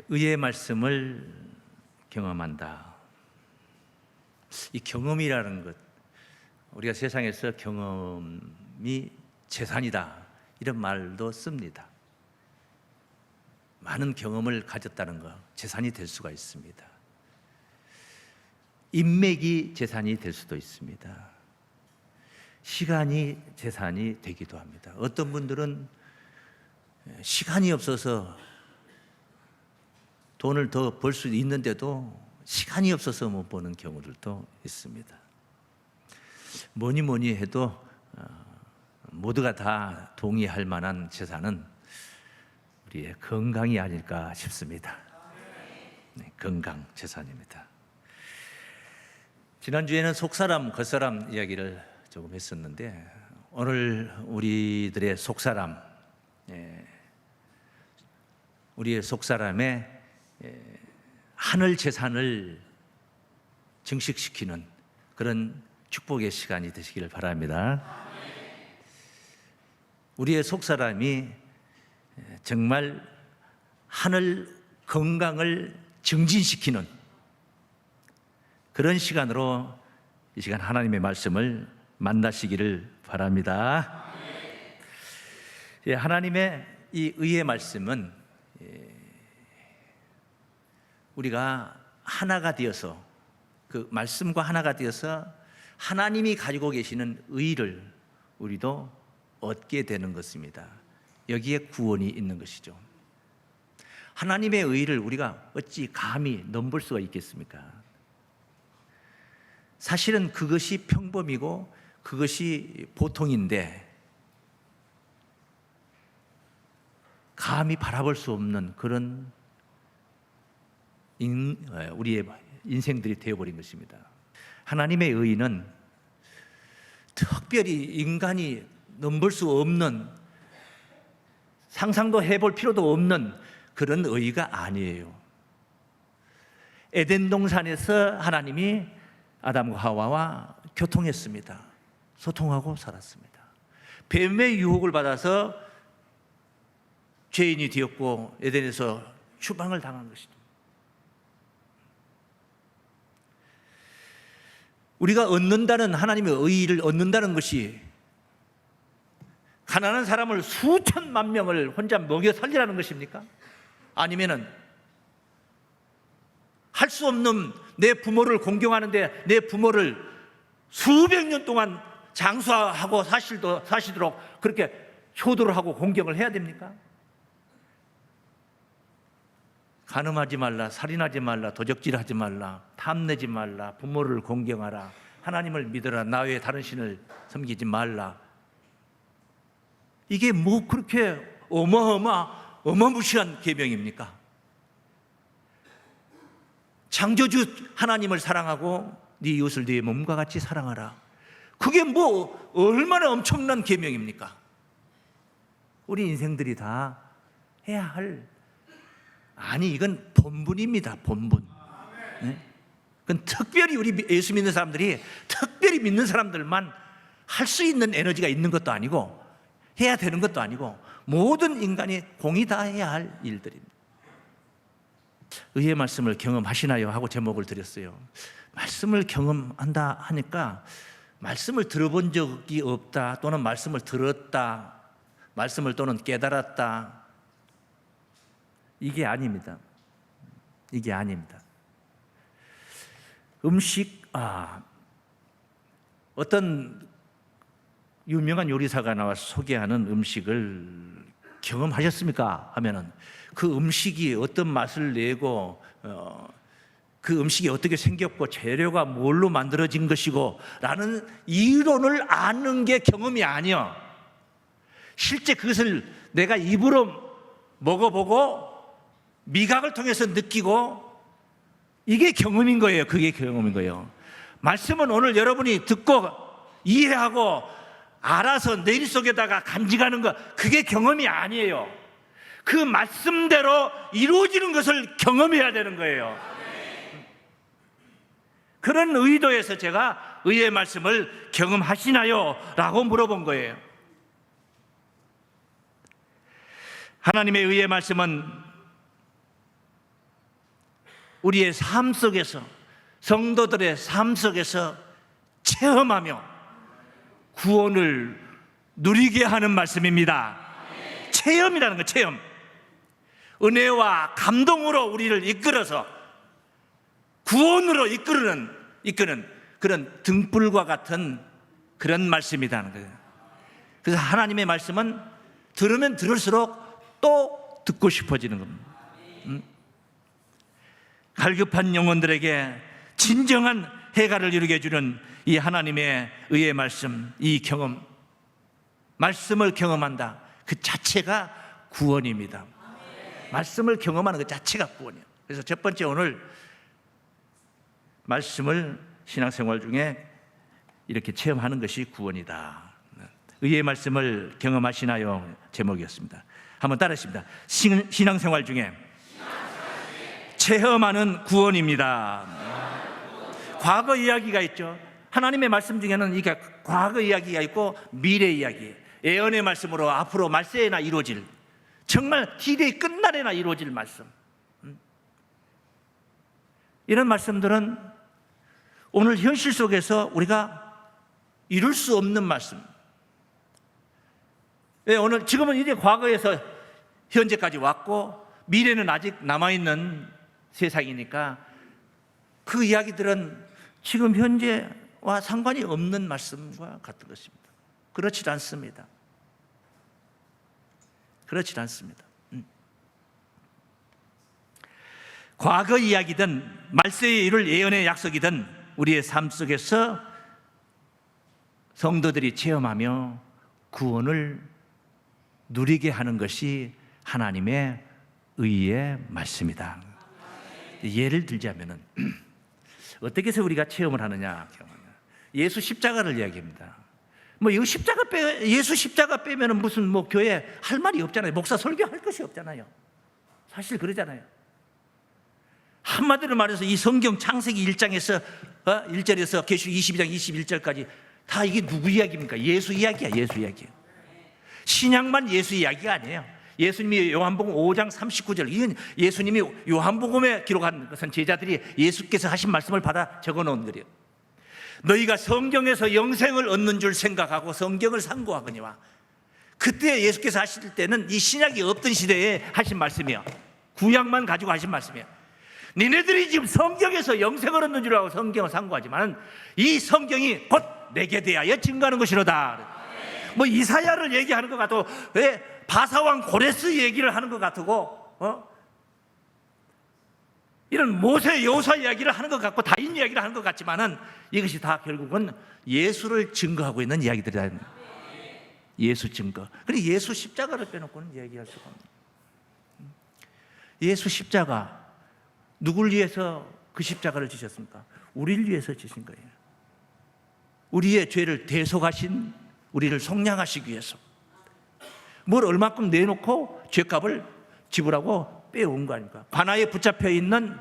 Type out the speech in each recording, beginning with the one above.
의의 말씀을 경험한다. 이 경험이라는 것, 우리가 세상에서 경험이 재산이다 이런 말도 씁니다. 많은 경험을 가졌다는 것, 재산이 될 수가 있습니다. 인맥이 재산이 될 수도 있습니다. 시간이 재산이 되기도 합니다. 어떤 분들은 시간이 없어서 돈을 더 벌 수 있는데도 시간이 없어서 못 버는 경우들도 있습니다. 뭐니 해도 모두가 다 동의할 만한 재산은 우리의 건강이 아닐까 싶습니다. 네, 건강 재산입니다. 지난주에는 속사람, 겉사람 이야기를 조금 했었는데 오늘 우리들의 속사람, 우리의 속사람의 하늘 재산을 증식시키는 그런 축복의 시간이 되시기를 바랍니다. 우리의 속사람이 정말 하늘 건강을 증진시키는 그런 시간으로 이 시간 하나님의 말씀을 만나시기를 바랍니다. 하나님의 이 의의 말씀은 우리가 하나가 되어서 그 말씀과 하나가 되어서 하나님이 가지고 계시는 의를 우리도 얻게 되는 것입니다. 여기에 구원이 있는 것이죠. 하나님의 의를 우리가 어찌 감히 넘볼 수가 있겠습니까? 사실은 그것이 평범이고 그것이 보통인데 감히 바라볼 수 없는 그런 우리의 인생들이 되어버린 것입니다. 하나님의 의는 특별히 인간이 넘볼 수 없는, 상상도 해볼 필요도 없는 그런 의가 아니에요. 에덴 동산에서 하나님이 아담과 하와와 교통했습니다. 소통하고 살았습니다. 뱀의 유혹을 받아서 죄인이 되었고 에덴에서 추방을 당한 것이죠. 우리가 얻는다는, 하나님의 의의를 얻는다는 것이 가난한 사람을 수천만 명을 혼자 먹여 살리라는 것입니까? 아니면은 할 수 없는 내 부모를 공경하는데 내 부모를 수백 년 동안 장수하고 사시도록 그렇게 효도를 하고 공경을 해야 됩니까? 간음하지 말라, 살인하지 말라, 도적질하지 말라, 탐내지 말라, 부모를 공경하라, 하나님을 믿어라, 나 외에 다른 신을 섬기지 말라. 이게 뭐 그렇게 어마무시한 계명입니까? 창조주 하나님을 사랑하고 네 이웃을 네 몸과 같이 사랑하라. 그게 뭐 얼마나 엄청난 계명입니까? 우리 인생들이 다 해야 할, 아니 이건 본분입니다. 본분. 네? 그건 특별히 우리 예수 믿는 사람들이, 특별히 믿는 사람들만 할 수 있는 에너지가 있는 것도 아니고 해야 되는 것도 아니고 모든 인간이 공이 다 해야 할 일들입니다. 의의 말씀을 경험하시나요? 하고 제목을 드렸어요. 말씀을 경험한다 하니까 말씀을 들어본 적이 없다, 또는 말씀을 들었다, 말씀을 또는 깨달았다, 이게 아닙니다. 이게 아닙니다. 어떤 유명한 요리사가 나와서 소개하는 음식을 경험하셨습니까? 하면은 그 음식이 어떤 맛을 내고 그 음식이 어떻게 생겼고 재료가 뭘로 만들어진 것이고 라는 이론을 아는 게 경험이 아니야. 실제 그것을 내가 입으로 먹어보고 미각을 통해서 느끼고, 이게 경험인 거예요. 그게 경험인 거예요. 말씀은 오늘 여러분이 듣고 이해하고 알아서 내 속에다가 간직하는 것, 그게 경험이 아니에요. 그 말씀대로 이루어지는 것을 경험해야 되는 거예요. 그런 의도에서 제가 의의 말씀을 경험하시나요? 라고 물어본 거예요. 하나님의 의의 말씀은 우리의 삶 속에서, 성도들의 삶 속에서 체험하며 구원을 누리게 하는 말씀입니다. 체험이라는 거, 체험. 은혜와 감동으로 우리를 이끌어서 구원으로 이끄는 그런 등불과 같은 그런 말씀이라는 거예요. 그래서 하나님의 말씀은 들으면 들을수록 또 듣고 싶어지는 겁니다. 갈급한 영혼들에게 진정한 해가를 이루게 해주는 이 하나님의 의의 말씀, 이 경험, 말씀을 경험한다, 그 자체가 구원입니다. 말씀을 경험하는 그 자체가 구원이에요. 그래서 첫 번째, 오늘 말씀을 신앙생활 중에 이렇게 체험하는 것이 구원이다. 의의 말씀을 경험하시나요? 제목이었습니다. 한번 따라하십니다. 신앙생활 중에 체험하는 구원입니다. 과거 이야기가 있죠. 하나님의 말씀 중에는 이게 과거 이야기가 있고 미래 이야기, 예언의 말씀으로 앞으로 말세에나 이루어질, 정말 디데이 끝날에나 이루어질 말씀, 이런 말씀들은 오늘 현실 속에서 우리가 이룰 수 없는 말씀. 오늘 지금은 이제 과거에서 현재까지 왔고 미래는 아직 남아있는 세상이니까 그 이야기들은 지금 현재와 상관이 없는 말씀과 같은 것입니다. 그렇지 않습니다. 그렇지 않습니다. 과거 이야기든 말세에 이룰 예언의 약속이든 우리의 삶 속에서 성도들이 체험하며 구원을 누리게 하는 것이 하나님의 의의 말씀이다. 예를 들자면은 어떻게 해서 우리가 체험을 하느냐? 예수 십자가를 이야기합니다. 뭐 이거 예수 십자가 빼면은 무슨 뭐 교회 할 말이 없잖아요. 목사 설교할 것이 없잖아요. 사실 그러잖아요. 한마디로 말해서 이 성경 창세기 1장에서 1절에서 계시록 22장 21절까지 다 이게 누구 이야기입니까? 예수 이야기야, 예수 이야기야. 신약만 예수 이야기가 아니에요. 예수님이 요한복음 5장 39절, 이건 예수님이 요한복음에 기록한 것은 제자들이 예수께서 하신 말씀을 받아 적어놓은 거예요. 너희가 성경에서 영생을 얻는 줄 생각하고 성경을 상고하거니와, 그때 예수께서 하실 때는 이 신약이 없던 시대에 하신 말씀이에요. 구약만 가지고 하신 말씀이에요. 니네들이 지금 성경에서 영생을 얻는 줄 알고 성경을 상고하지만 이 성경이 곧 내게 대하여 증거하는 것이로다. 뭐 이사야를 얘기하는 것 같고, 왜 바사왕 고레스 얘기를 하는 것 같고, 이런 모세 여호수아 이야기를 하는 것 같고 다윈 이야기를 하는 것 같지만은 이것이 다 결국은 예수를 증거하고 있는 이야기들이다. 예수 증거. 그런데 예수 십자가를 빼놓고는 얘기할 수가 없는. 예수 십자가, 누굴 위해서 그 십자가를 지셨습니까? 우리를 위해서 지신 거예요. 우리의 죄를 대속하신, 우리를 속량하시기 위해서 뭘 얼마큼 내놓고 죄값을 지불하고 빼온 거 아닙니까? 관아에 붙잡혀 있는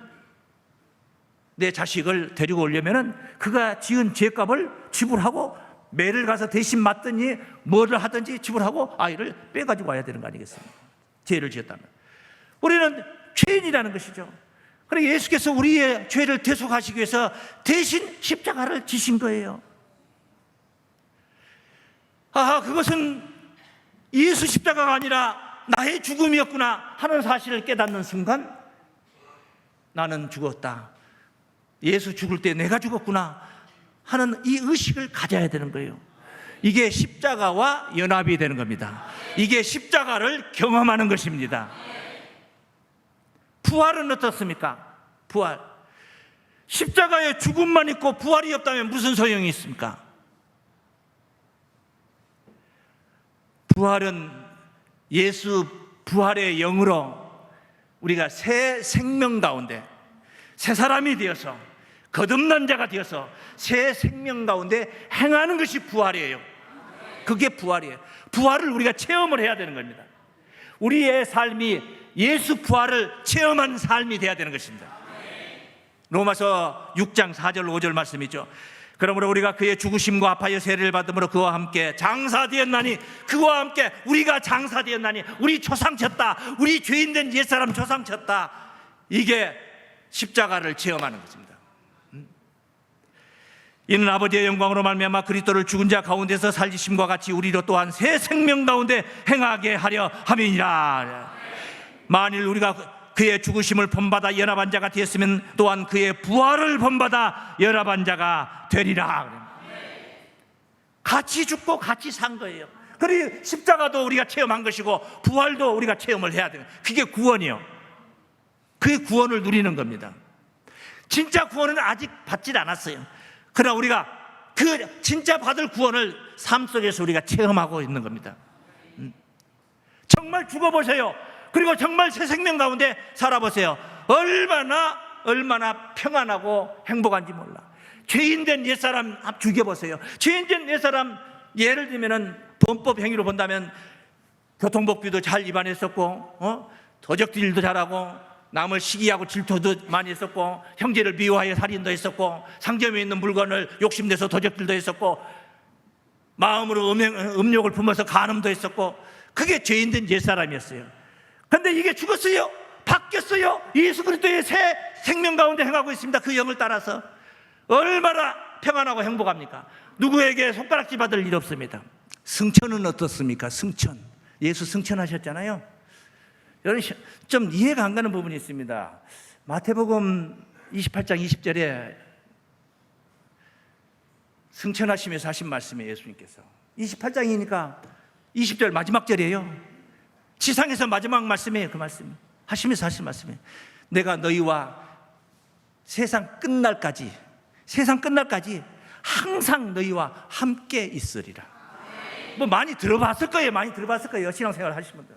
내 자식을 데리고 오려면은 그가 지은 죄값을 지불하고 매를 가서 대신 맞더니 뭐를 하든지 지불하고 아이를 빼가지고 와야 되는 거 아니겠습니까? 죄를 지었다면 우리는 죄인이라는 것이죠. 그러니까 예수께서 우리의 죄를 대속하시기 위해서 대신 십자가를 지신 거예요. 그것은 예수 십자가가 아니라 나의 죽음이었구나 하는 사실을 깨닫는 순간, 나는 죽었다, 예수 죽을 때 내가 죽었구나 하는 이 의식을 가져야 되는 거예요. 이게 십자가와 연합이 되는 겁니다. 이게 십자가를 경험하는 것입니다. 부활은 어떻습니까? 부활. 십자가에 죽음만 있고 부활이 없다면 무슨 소용이 있습니까? 부활은 예수 부활의 영으로 우리가 새 생명 가운데 새 사람이 되어서 거듭난 자가 되어서 새 생명 가운데 행하는 것이 부활이에요. 그게 부활이에요. 부활을 우리가 체험을 해야 되는 겁니다. 우리의 삶이 예수 부활을 체험한 삶이 되어야 되는 것입니다. 로마서 6장 4절 5절 말씀이죠. 그러므로 우리가 그의 죽으심과 아파여 세례를 받음으로 그와 함께 장사되었나니, 그와 함께 우리가 장사되었나니, 우리 조상 쳤다, 우리 죄인된 옛사람 조상 쳤다. 이게 십자가를 체험하는 것입니다. 이는 아버지의 영광으로 말미암아 그리스도를 죽은 자 가운데서 살리심과 같이 우리로 또한 새 생명 가운데 행하게 하려 함이니라. 만일 우리가 그의 죽으심을 본받아 연합한 자가 되었으면 또한 그의 부활을 본받아 연합한 자가 되리라. 같이 죽고 같이 산 거예요. 그리고 십자가도 우리가 체험한 것이고 부활도 우리가 체험을 해야 돼요. 그게 구원이요. 그게 구원을 누리는 겁니다. 진짜 구원은 아직 받질 않았어요. 그러나 우리가 그 진짜 받을 구원을 삶 속에서 우리가 체험하고 있는 겁니다. 정말 죽어보세요. 그리고 정말 새 생명 가운데 살아보세요. 얼마나 평안하고 행복한지 몰라. 죄인된 옛사람 죽여보세요. 죄인된 옛사람, 예를 들면 범법 행위로 본다면 교통법규도 잘 위반했었고, 도적질도 잘하고, 남을 시기하고 질투도 많이 했었고, 형제를 미워하여 살인도 했었고, 상점에 있는 물건을 욕심내서 도적질도 했었고, 마음으로 음욕을 품어서 간음도 했었고, 그게 죄인된 옛사람이었어요. 그런데 이게 죽었어요. 바뀌었어요. 예수 그리스도의 새 생명 가운데 행하고 있습니다. 그 영을 따라서. 얼마나 평안하고 행복합니까? 누구에게 손가락질 받을 일 없습니다. 승천은 어떻습니까? 승천. 예수 승천하셨잖아요. 여러분 좀 이해가 안 가는 부분이 있습니다. 마태복음 28장 20절에 승천하시면서 하신 말씀이에요. 예수님께서 28장이니까 20절 마지막 절이에요. 지상에서 마지막 말씀이에요. 그 말씀 하시면서 하신 말씀이에요. 내가 너희와 세상 끝날까지 항상 너희와 함께 있으리라. 뭐 많이 들어봤을 거예요. 신앙생활 하시는 분들.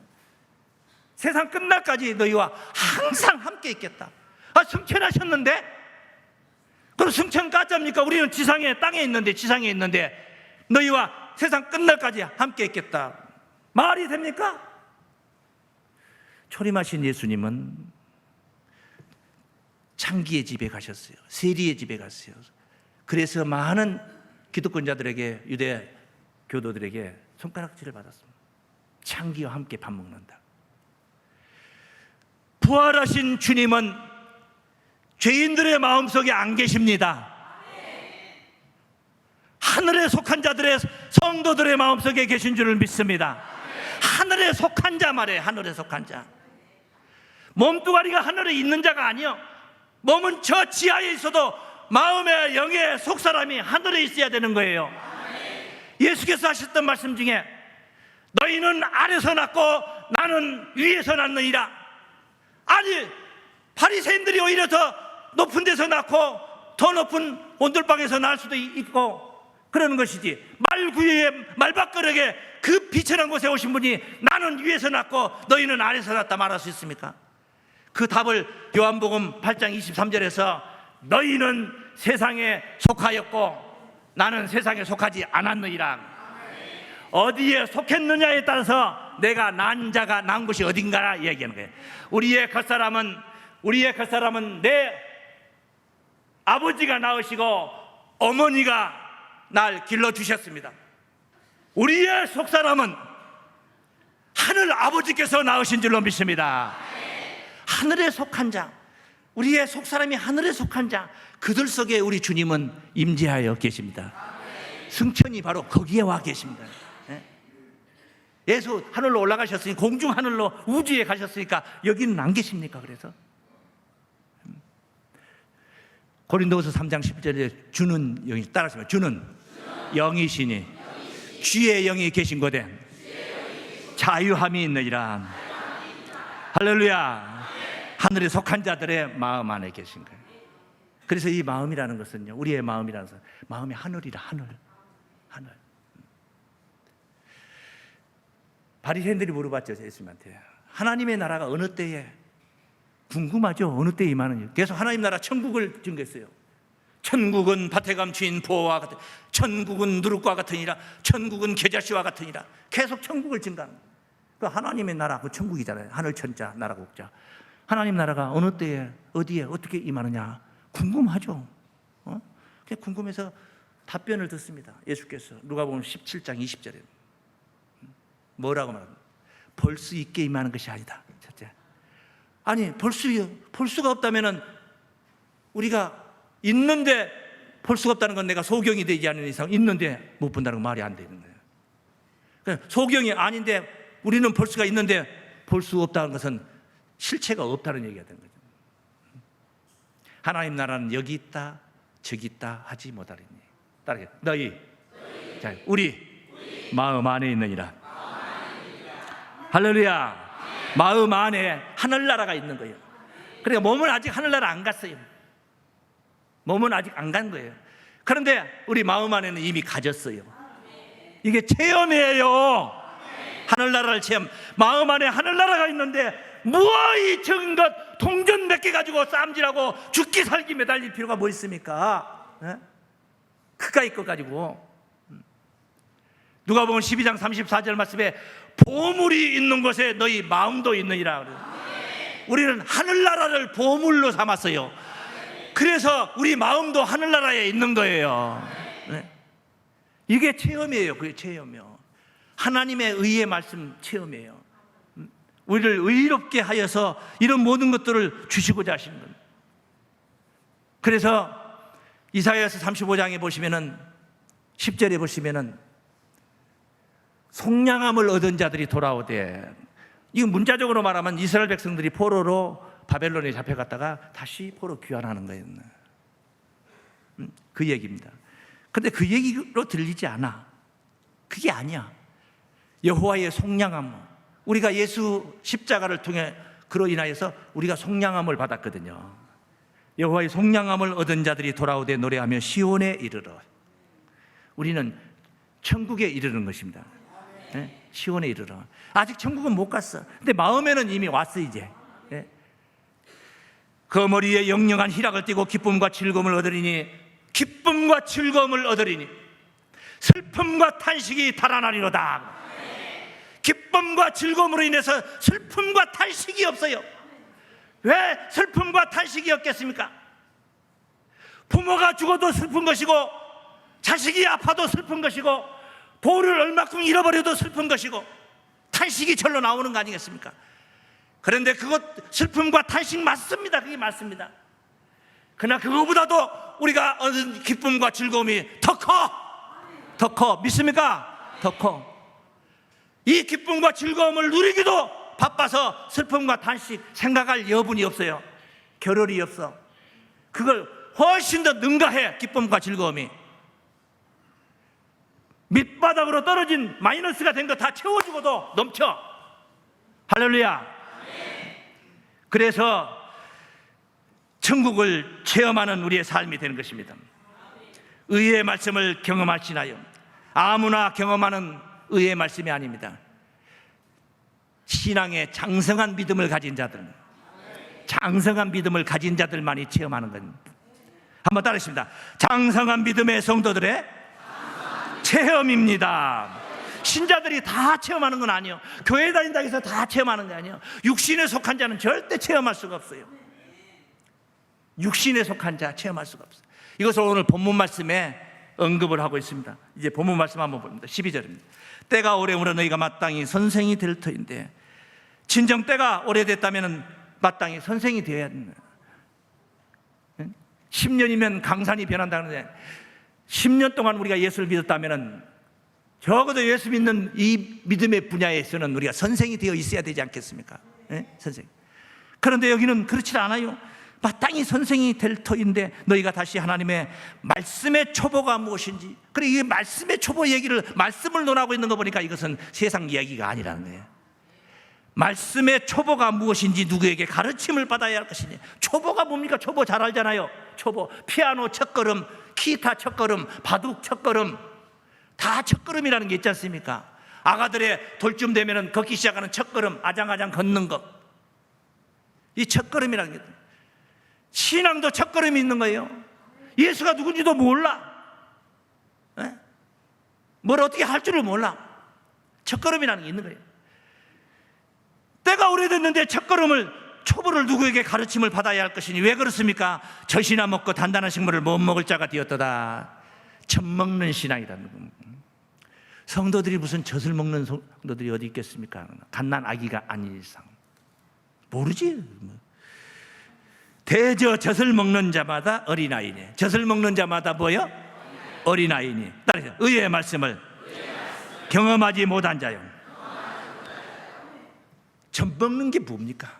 세상 끝날까지 너희와 항상 함께 있겠다. 승천하셨는데? 그럼 승천 가짜입니까? 우리는 땅에 있는데 너희와 세상 끝날까지 함께 있겠다. 말이 됩니까? 초림하신 예수님은 창기의 집에 가셨어요. 세리의 집에 갔어요. 그래서 많은 기득권자들에게, 유대 교도들에게 손가락질을 받았습니다. 창기와 함께 밥 먹는다. 부활하신 주님은 죄인들의 마음속에 안 계십니다. 하늘에 속한 자들의 성도들의 마음속에 계신 줄을 믿습니다. 하늘에 속한 자 말이에요. 하늘에 속한 자. 몸뚱아리가 하늘에 있는 자가 아니요, 몸은 저 지하에 있어도 마음의 영의 속사람이 하늘에 있어야 되는 거예요. 예수께서 하셨던 말씀 중에 너희는 아래서 낳고 나는 위에서 낳느니라. 아니, 바리새인들이 오히려 더 높은 데서 낳고 더 높은 온돌방에서 낳을 수도 있고 그러는 것이지, 말밭거럭에 그 비천한 곳에 오신 분이 나는 위에서 낳고 너희는 아래서 낳다 말할 수 있습니까? 그 답을 요한복음 8장 23절에서 너희는 세상에 속하였고 나는 세상에 속하지 않았느니라. 어디에 속했느냐에 따라서 내가 난 자가 난 곳이 어딘가라 얘기하는 거예요. 우리의 겉사람은 내 아버지가 낳으시고 어머니가 날 길러주셨습니다. 우리의 속사람은 하늘 아버지께서 낳으신 줄로 믿습니다. 하늘에 속한 자, 우리의 속사람이 하늘에 속한 자, 그들 속에 우리 주님은 임재하여 계십니다. 승천이 바로 거기에 와 계십니다. 예수 하늘로 올라가셨으니, 공중 하늘로 우주에 가셨으니까 여기는 안 계십니까? 그래서 고린도후서 3장 10절에 주는 영이, 따라하시면 주는 영이시니 주의 영이 계신 곳에 자유함이 있느니라. 할렐루야. 하늘에 속한 자들의 마음 안에 계신 거예요. 그래서 이 마음이라는 것은요, 우리의 마음이라는 것은 마음이 하늘이라. 하늘. 바리새인들이 물어봤죠, 예수님한테. 하나님의 나라가 어느 때에, 궁금하죠? 어느 때에 임하는지. 계속 하나님 나라 천국을 증거했어요. 천국은 밭에 감추인 보화와 같은, 천국은 누룩과 같으니라, 천국은 겨자씨와 같으니라. 계속 천국을 증거하는 거예요. 그 하나님의 나라, 그 천국이잖아요. 하늘 천자, 나라 국자. 하나님 나라가 어느 때에, 어디에, 어떻게 임하느냐 궁금하죠. 그냥 궁금해서 답변을 듣습니다. 예수께서 누가복음 17장 20절에 뭐라고 말합니까? 볼 수 있게 임하는 것이 아니다. 첫째, 아니 볼 수가 없다면은 우리가 있는데 볼 수가 없다는 건 내가 소경이 되지 않는 이상 있는데 못 본다는 건 말이 안 되는 거예요. 소경이 아닌데 우리는 볼 수가 있는데 볼 수 없다는 것은 실체가 없다는 얘기가 되는 거죠. 하나님 나라는 여기 있다 저기 있다 하지 못하리니 따르게 너희 자, 우리 마음 안에 있느니라. 할렐루야. 마음 안에 하늘나라가 있는 거예요. 그러니까 몸은 아직 하늘나라 안 갔어요. 몸은 아직 안 간 거예요. 그런데 우리 마음 안에는 이미 가졌어요. 이게 체험이에요. 하늘나라를 체험. 마음 안에 하늘나라가 있는데 무어이 적은 것 동전 몇 개 가지고 쌈질하고 죽기 살기 매달릴 필요가 뭐 있습니까? 그까이 것 가지고. 누가복음 12장 34절 말씀에 보물이 있는 곳에 너희 마음도 있느니라. 우리는 하늘나라를 보물로 삼았어요. 그래서 우리 마음도 하늘나라에 있는 거예요. 이게 체험이에요. 그게 체험이요. 하나님의 의의 말씀 체험이에요. 우리를 의롭게 하여서 이런 모든 것들을 주시고자 하시는 겁니다. 그래서 이사야서 35장에 보시면은 10절에 보시면은 속량함을 얻은 자들이 돌아오되, 이거 문자적으로 말하면 이스라엘 백성들이 포로로 바벨론에 잡혀갔다가 다시 포로 귀환하는 거예요. 그 얘기입니다. 근데 그 얘기로 들리지 않아. 그게 아니야. 여호와의 속량함, 우리가 예수 십자가를 통해 그로 인하여서 우리가 속량함을 받았거든요. 여호와의 속량함을 얻은 자들이 돌아오되 노래하며 시온에 이르러. 우리는 천국에 이르는 것입니다. 네? 시온에 이르러. 아직 천국은 못 갔어. 근데 마음에는 이미 왔어 이제. 네? 그 머리에 영영한 희락을 띠고 기쁨과 즐거움을 얻으리니, 기쁨과 즐거움을 얻으리니 슬픔과 탄식이 달아나리로다. 기쁨과 즐거움으로 인해서 슬픔과 탄식이 없어요. 왜 슬픔과 탄식이 없겠습니까? 부모가 죽어도 슬픈 것이고, 자식이 아파도 슬픈 것이고, 돌을 얼마큼 잃어버려도 슬픈 것이고, 탄식이 절로 나오는 거 아니겠습니까? 그런데 그것 슬픔과 탄식 맞습니다. 그게 맞습니다. 그러나 그거보다도 우리가 얻은 기쁨과 즐거움이 더 커. 믿습니까? 더 커. 이 기쁨과 즐거움을 누리기도 바빠서 슬픔과 탄식 생각할 여분이 없어요. 겨를이 없어. 그걸 훨씬 더 능가해. 기쁨과 즐거움이 밑바닥으로 떨어진 마이너스가 된 거 다 채워주고도 넘쳐. 할렐루야. 그래서 천국을 체험하는 우리의 삶이 되는 것입니다. 의의 말씀을 경험하시나요? 아무나 경험하는 의의 말씀이 아닙니다. 신앙의 장성한 믿음을 가진 자들, 장성한 믿음을 가진 자들만이 체험하는 겁니다. 한번 따라하십니다. 장성한 믿음의 성도들의 체험입니다. 신자들이 다 체험하는 건 아니에요. 교회 다닌다고 해서 다 체험하는 게 아니에요. 육신에 속한 자는 절대 체험할 수가 없어요. 육신에 속한 자 체험할 수가 없어요. 이것을 오늘 본문 말씀에 언급을 하고 있습니다. 이제 본문 말씀 한번 봅니다. 12절입니다. 때가 오래므로 너희가 마땅히 선생이 될 터인데, 진정 때가 오래됐다면 마땅히 선생이 되어야 된다. 10년이면 강산이 변한다는데 10년 동안 우리가 예수를 믿었다면 적어도 예수 믿는 이 믿음의 분야에서는 우리가 선생이 되어 있어야 되지 않겠습니까? 선생. 그런데 여기는 그렇지 않아요. 마땅히 선생이 될 터인데 너희가 다시 하나님의 말씀의 초보가 무엇인지, 그래 이 말씀의 초보 얘기를, 말씀을 논하고 있는 거 보니까 이것은 세상 이야기가 아니라는 거예요. 말씀의 초보가 무엇인지 누구에게 가르침을 받아야 할 것이니. 초보가 뭡니까? 초보 잘 알잖아요. 초보, 피아노 첫걸음, 기타 첫걸음, 바둑 첫걸음, 다 첫걸음이라는 게 있지 않습니까? 아가들의 돌쯤 되면은 걷기 시작하는 첫걸음, 아장아장 걷는 것, 이 첫걸음이라는 게. 신앙도 첫걸음이 있는 거예요. 예수가 누군지도 몰라. 뭘 어떻게 할 줄을 몰라. 첫걸음이라는 게 있는 거예요. 때가 오래됐는데 첫걸음을, 초보를 누구에게 가르침을 받아야 할 것이니. 왜 그렇습니까? 젖이나 먹고 단단한 식물을 못 먹을 자가 되었도다. 젖 먹는 신앙이라는 겁니다. 성도들이 무슨 젖을 먹는 성도들이 어디 있겠습니까? 갓난 아기가 아닌 이상 모르지. 대저 젖을 먹는 자마다 어린아이니. 젖을 먹는 자마다 뭐요? 어린아이니. 따라서 의의 말씀을 경험하지 못한 자요. 젖 먹는 게 뭡니까?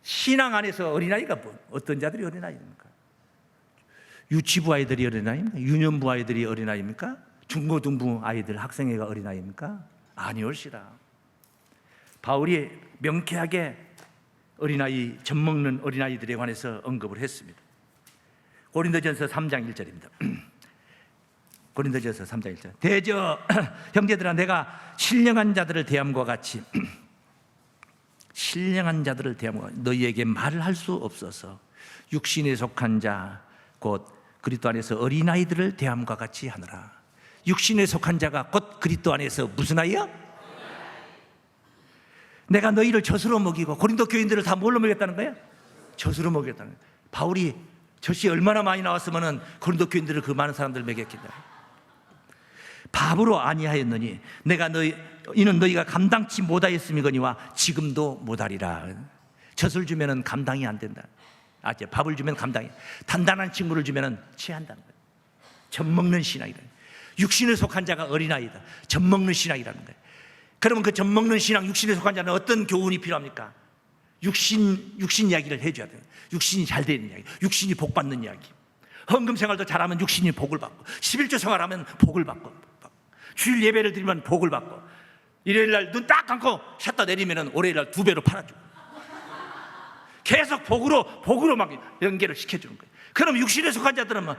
신앙 안에서 어린아이가 어떤 자들이 어린아이입니까? 유치부 아이들이 어린아이입니까? 유년부 아이들이 어린아이입니까? 중고등부 아이들, 학생회가 어린아이입니까? 아니올시라. 바울이 명쾌하게 어린아이, 젖 먹는 어린아이들에 관해서 언급을 했습니다. 고린도전서 3장 1절입니다. 고린도전서 3장 1절. 대저 형제들아, 내가 신령한 자들을 대함과 같이 신령한 자들을 대함과 너희에게 말을 할 수 없어서 육신에 속한 자 곧 그리스도 안에서 어린아이들을 대함과 같이 하노라. 육신에 속한 자가 곧 그리스도 안에서 무슨 아이야? 내가 너희를 젖으로 먹이고. 고린도 교인들을 다 뭘로 먹였다는 거야? 젖으로 먹였다는 거야. 바울이 젖이 얼마나 많이 나왔으면 고린도 교인들을 그 많은 사람들 먹였겠냐. 바보로 아니하였느니 내가 이는 너희가 감당치 못하였음이거니와 지금도 못하리라. 젖을 주면은 감당이 안 된다. 밥을 주면 감당이, 단단한 친구를 주면은 취한다는 거예요. 젖 먹는 신앙이다. 육신에 속한 자가 어린아이다. 젖 먹는 신앙이라는 거예요. 그러면 그 젖 먹는 신앙, 육신에 속한 자는 어떤 교훈이 필요합니까? 육신 이야기를 해줘야 돼요. 육신이 잘 되는 이야기, 육신이 복 받는 이야기. 헌금 생활도 잘하면 육신이 복을 받고, 11조 생활하면 복을 받고, 주일 예배를 드리면 복을 받고, 일요일 날 눈 딱 감고 샷다 내리면 월요일 날 2배로 팔아주고, 계속 복으로 막 연계를 시켜주는 거예요. 그럼 육신에 속한 자들은 뭐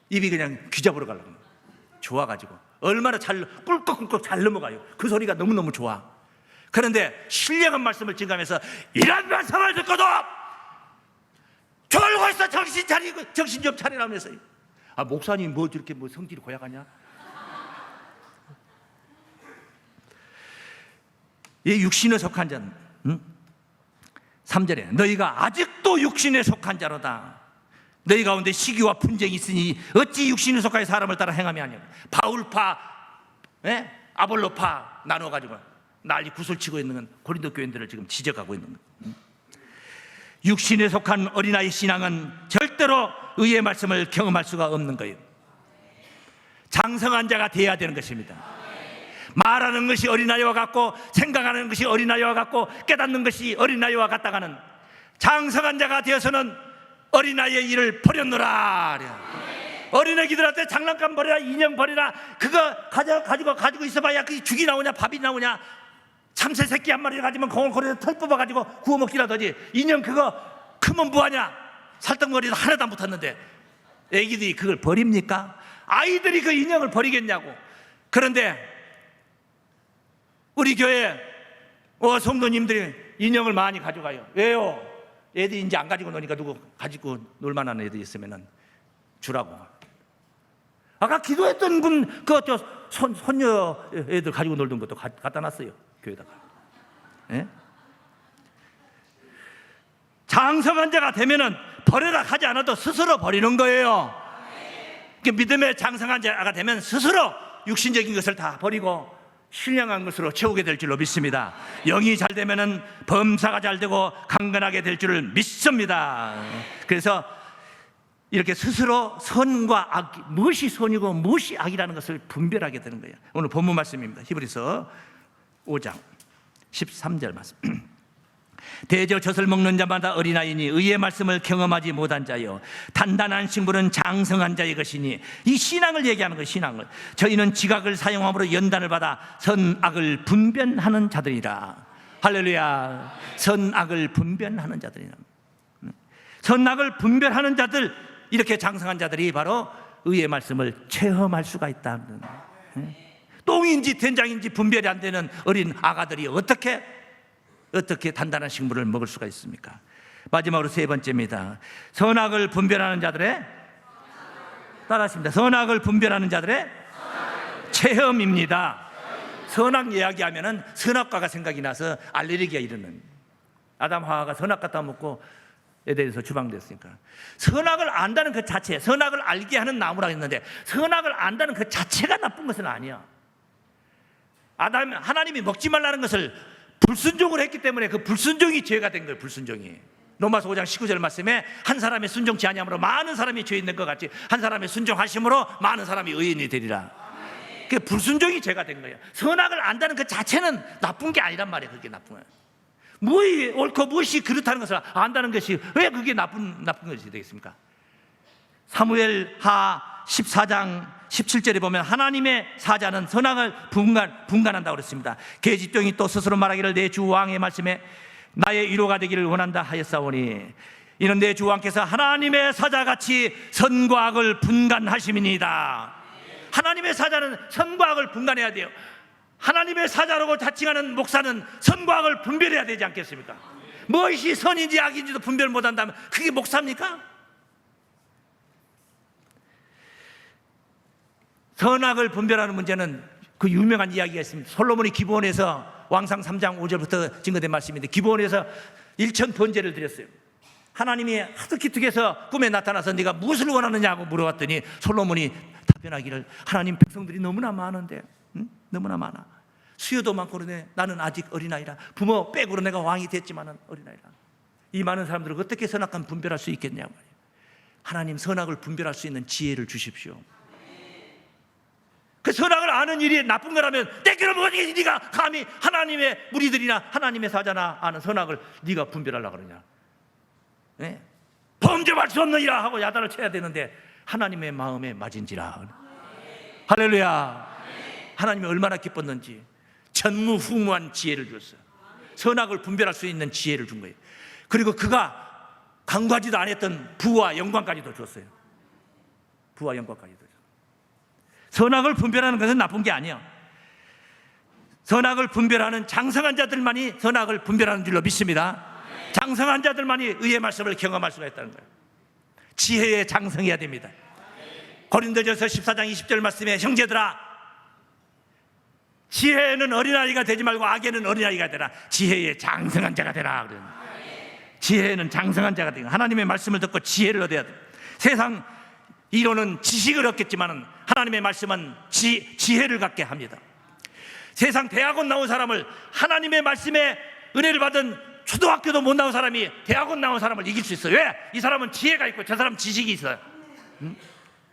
입이 그냥 귀 잡으러 가려고 좋아가지고 얼마나 잘 꿀꺽꿀꺽 잘 넘어가요. 그 소리가 너무너무 좋아. 그런데 신령한 말씀을 증가하면서 이런 말씀을 듣고도 졸고 있어. 정신 좀 차리라면서요. 목사님 뭐 저렇게 성질이 고약하냐? 이 육신에 속한 자는 3절에 너희가 아직도 육신에 속한 자로다. 너희 가운데 시기와 분쟁이 있으니 어찌 육신에 속하여 사람을 따라 행하며 하냐. 바울파, 아볼로파 나눠가지고 난리 구슬치고 있는 건 고린도 교인들을 지금 지적하고 있는 거예요. 육신에 속한 어린아이 신앙은 절대로 의의 말씀을 경험할 수가 없는 거예요. 장성한 자가 되어야 되는 것입니다. 말하는 것이 어린아이와 같고, 생각하는 것이 어린아이와 같고, 깨닫는 것이 어린아이와 같다가는 장성한 자가 되어서는 어린아이의 일을 버렸노라. 어린애기들한테 장난감 버리라, 인형 버리라, 그거 가지고 있어봐야 그게 죽이 나오냐 밥이 나오냐. 참새 새끼 한 마리를 가지면 공원거리에서 털 뽑아가지고 구워 먹기라도 하지. 인형 그거 크면 뭐하냐. 살덩거리도 하나도 안 붙었는데 애기들이 그걸 버립니까? 아이들이 그 인형을 버리겠냐고. 그런데 우리 교회 성도님들이 인형을 많이 가져가요. 왜요? 애들이 이제 안 가지고 노니까 누구 가지고 놀만한 애들이 있으면 주라고. 아까 기도했던 분 손녀 애들 가지고 놀던 것도 갖다 놨어요, 교회다가. 예? 장성한 자가 되면은 버려라 하지 않아도 스스로 버리는 거예요. 믿음의 장성한 자가 되면 스스로 육신적인 것을 다 버리고 신령한 것으로 채우게 될 줄로 믿습니다. 영이 잘 되면은 범사가 잘 되고 강건하게 될 줄을 믿습니다. 그래서 이렇게 스스로 선과 악, 무엇이 선이고 무엇이 악이라는 것을 분별하게 되는 거예요. 오늘 본문 말씀입니다. 히브리서 5장 13절 말씀. 대저 젖을 먹는 자마다 어린아이니 의의 말씀을 경험하지 못한 자요 단단한 식물은 장성한 자의 것이니. 이 신앙을 얘기하는 거예요. 신앙을. 저희는 지각을 사용함으로 연단을 받아 선악을 분별하는 자들이라. 할렐루야. 선악을 분별하는 자들이라. 선악을 분별하는 자들, 이렇게 장성한 자들이 바로 의의 말씀을 체험할 수가 있다. 똥인지 된장인지 분별이 안 되는 어린 아가들이 어떻게 단단한 식물을 먹을 수가 있습니까? 마지막으로 세 번째입니다. 선악을 분별하는 자들의, 따라하십니다. 선악을 분별하는 자들의 체험입니다. 선악 이야기하면은 선악과가 생각이 나서 알레르기가 일어나는. 아담 하와가 선악 갖다 먹고 에덴에서 추방됐으니까. 선악을 안다는 그 자체, 선악을 알게 하는 나무라고 했는데 선악을 안다는 그 자체가 나쁜 것은 아니야. 하나님이 먹지 말라는 것을 불순종을 했기 때문에 그 불순종이 죄가 된 거예요. 불순종이. 로마서 5장 19절 말씀에 한 사람의 순종치 아니함으로 많은 사람이 죄 있는 것 같이 한 사람의 순종하심으로 많은 사람이 의인이 되리라. 그 불순종이 죄가 된 거예요. 선악을 안다는 그 자체는 나쁜 게 아니란 말이에요. 그게 나쁜 거예요. 무엇이 옳고 무엇이 그렇다는 것을 안다는 것이 왜 그게 나쁜 것이 되겠습니까? 사무엘 하 14장 17절에 보면 하나님의 사자는 선악을 분간한다고 그랬습니다. 계집종이 또 스스로 말하기를 내 주 왕의 말씀에 나의 위로가 되기를 원한다 하였사오니 이는 내 주 왕께서 하나님의 사자같이 선과 악을 분간하심이니이다. 하나님의 사자는 선과 악을 분간해야 돼요. 하나님의 사자라고 자칭하는 목사는 선과 악을 분별해야 되지 않겠습니까? 무엇이 선인지 악인지도 분별 못한다면 그게 목사입니까? 선악을 분별하는 문제는 그 유명한 이야기가 있습니다. 솔로몬이 기브온에서 왕상 3장 5절부터 증거된 말씀인데 기브온에서 1천 번제를 드렸어요. 하나님이 하도 기특해서 꿈에 나타나서 네가 무엇을 원하느냐고 물어봤더니 솔로몬이 답변하기를 하나님 백성들이 너무나 많은데 너무나 많아. 수요도 많고 그러네. 나는 아직 어린아이라. 부모 빼고로 내가 왕이 됐지만은 어린아이라. 이 많은 사람들을 어떻게 선악을 분별할 수 있겠냐고 말이에요. 하나님 선악을 분별할 수 있는 지혜를 주십시오. 그 선악을 아는 일이 나쁜 거라면 내게로 뭐지 네가 감히 하나님의 무리들이나 하나님의 사자나 아는 선악을 네가 분별하려고 그러냐. 네? 범죄할 수 없느니라 하고 야단을 쳐야 되는데 하나님의 마음에 맞은지라. 할렐루야. 하나님이 얼마나 기뻤는지 전무후무한 지혜를 줬어요. 선악을 분별할 수 있는 지혜를 준 거예요. 그리고 그가 간과하지도 않았던 부와 영광까지도 줬어요. 부와 영광까지도 줬어요. 선악을 분별하는 것은 나쁜 게 아니에요. 선악을 분별하는 장성한 자들만이 선악을 분별하는 줄로 믿습니다. 장성한 자들만이 의의 말씀을 경험할 수가 있다는 거예요. 지혜에 장성해야 됩니다. 고린도전서 14장 20절 말씀에 형제들아 지혜는 어린아이가 되지 말고 악에는 어린아이가 되라. 지혜에 장성한 자가 되라. 지혜는 장성한 자가 되라. 하나님의 말씀을 듣고 지혜를 얻어야 돼. 세상 이론은 지식을 얻겠지만 하나님의 말씀은 지혜를 갖게 합니다. 세상 대학원 나온 사람을 하나님의 말씀에 은혜를 받은 초등학교도 못 나온 사람이 대학원 나온 사람을 이길 수 있어요. 왜? 이 사람은 지혜가 있고 저 사람은 지식이 있어요.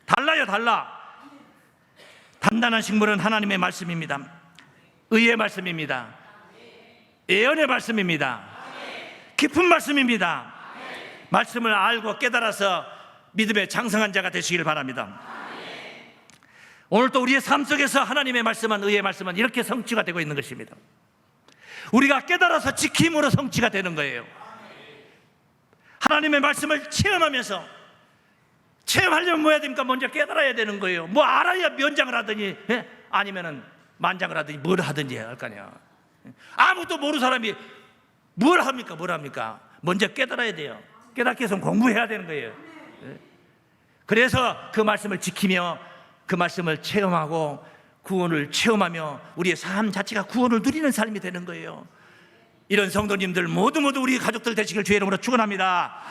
달라요, 달라. 단단한 식물은 하나님의 말씀입니다. 의의 말씀입니다. 예언의 말씀입니다. 깊은 말씀입니다. 말씀을 알고 깨달아서 믿음의 장성한 자가 되시길 바랍니다. 오늘 또 우리의 삶 속에서 하나님의 말씀은 의의 말씀은 이렇게 성취가 되고 있는 것입니다. 우리가 깨달아서 지킴으로 성취가 되는 거예요. 하나님의 말씀을 체험하면서 체험하려면 뭐 해야 됩니까? 먼저 깨달아야 되는 거예요. 뭐 알아야 면장을 하더니 아니면은 만장을 하더니 뭘 하든지 할 거 아니야. 아무것도 모르는 사람이 뭘 합니까? 뭘 합니까? 먼저 깨달아야 돼요. 깨닫기 위해서는 공부해야 되는 거예요. 그래서 그 말씀을 지키며 그 말씀을 체험하고 구원을 체험하며 우리의 삶 자체가 구원을 누리는 삶이 되는 거예요. 이런 성도님들 모두 우리 가족들 되시길 주의 이름으로 축원합니다.